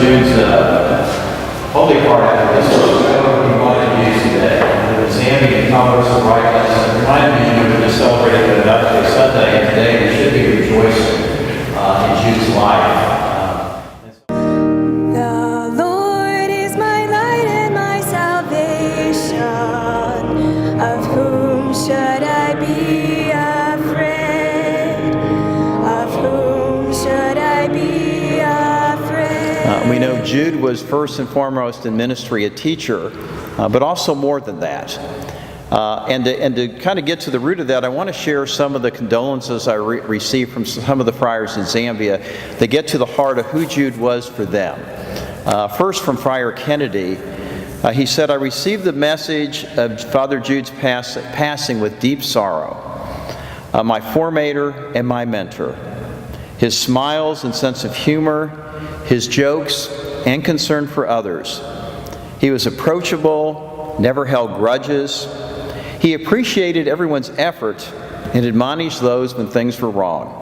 Jude's holy part after this was what we wanted to use today. The Zambian colors, the bright lights, and reminded me we were just celebrating the Adopted Sunday, and today we should be rejoicing in Jude's life. The Lord is my light and my salvation. Of whom should I be afraid? Of whom should I be afraid? We know Jude was first and foremost in ministry a teacher, but also more than that. And to kind of get to the root of that, I want to share some of the condolences I received from some of the friars in Zambia that get to the heart of who Jude was for them. First, from Friar Kennedy, he said, "I received the message of Father Jude's passing with deep sorrow. My formator and my mentor. His smiles and sense of humor, his jokes and concern for others. He was approachable, never held grudges. He appreciated everyone's effort and admonished those when things were wrong.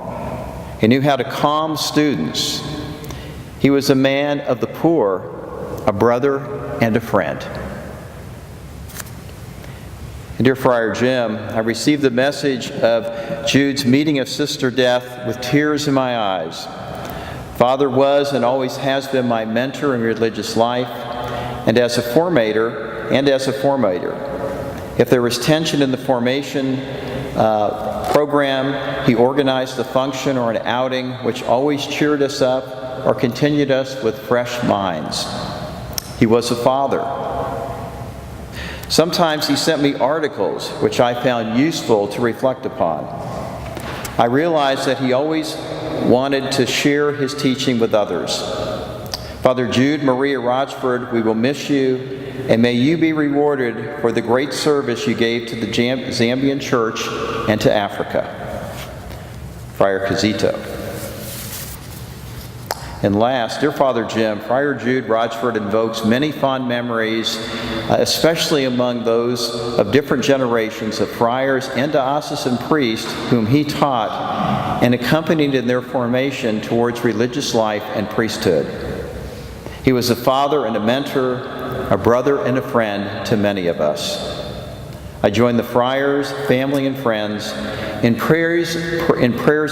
He knew how to calm students. He was a man of the poor, a brother and a friend." And dear Friar Jim, I received the message of Jude's meeting of Sister Death with tears in my eyes. Father was and always has been my mentor in religious life, and as a formator. If there was tension in the formation program, he organized a function or an outing which always cheered us up or continued us with fresh minds. He was a father. Sometimes he sent me articles which I found useful to reflect upon. I realized that he always wanted to share his teaching with others. Father Jude Maria Rochford, we will miss you, and may you be rewarded for the great service you gave to the Zambian Church and to Africa. Friar Kizito. And last, dear Father Jim, Friar Jude Rochford invokes many fond memories, especially among those of different generations of friars and diocesan priests whom he taught and accompanied in their formation towards religious life and priesthood. He was a father and a mentor, a brother and a friend to many of us. I join the friars, family, and friends in prayers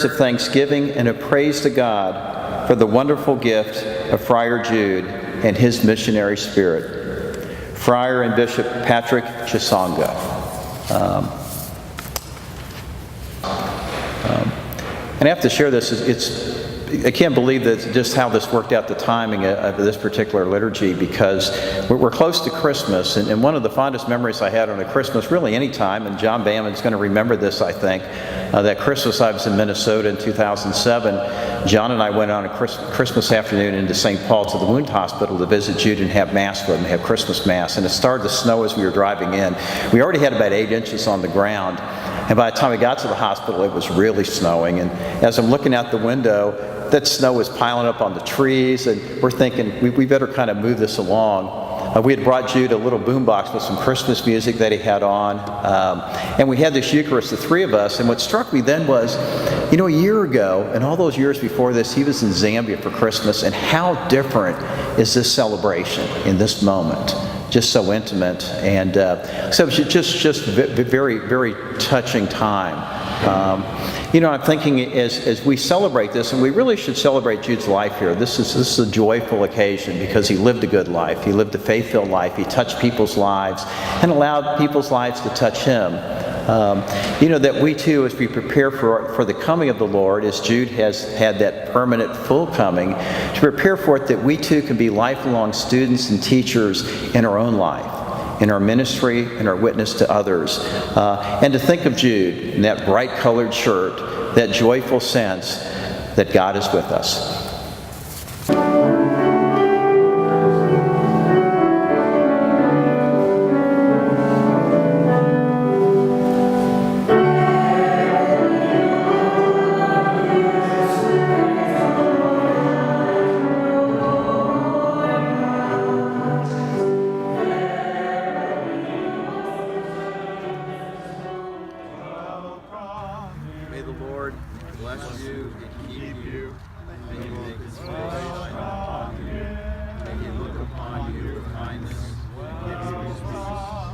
of thanksgiving and of praise to God for the wonderful gift of Friar Jude and his missionary spirit. Friar and Bishop Patrick Chisonga. And I have to share this. I can't believe that just how this worked out, the timing of this particular liturgy, because we're close to Christmas, and one of the fondest memories I had on a Christmas, really any time, and John Bamman's going to remember this, I think, that Christmas I was in Minnesota in 2007. John and I went on a Christmas afternoon into St. Paul to the wound hospital to visit Jude and have Mass with him, have Christmas Mass, and it started to snow as we were driving in. We already had about 8 inches on the ground, and by the time we got to the hospital, it was really snowing, and as I'm looking out the window, that snow was piling up on the trees, and we're thinking, we better kind of move this along. We had brought Jude a little boombox with some Christmas music that he had on, and we had this Eucharist, the three of us, and what struck me then was, a year ago, and all those years before this, he was in Zambia for Christmas, and how different is this celebration in this moment? Just so intimate, and so it was just very, very touching time. I'm thinking as we celebrate this, and we really should celebrate Jude's life here. This is a joyful occasion because he lived a good life. He lived a faith-filled life. He touched people's lives and allowed people's lives to touch him. That we too, as we prepare for the coming of the Lord, as Jude has had that permanent full coming, to prepare for it, that we too can be lifelong students and teachers in our own life, in our ministry, in our witness to others. And to think of Jude in that bright colored shirt, that joyful sense that God is with us. May the Lord bless you and keep you. May he make his face shine upon you He look upon you with kindness and give you his peace.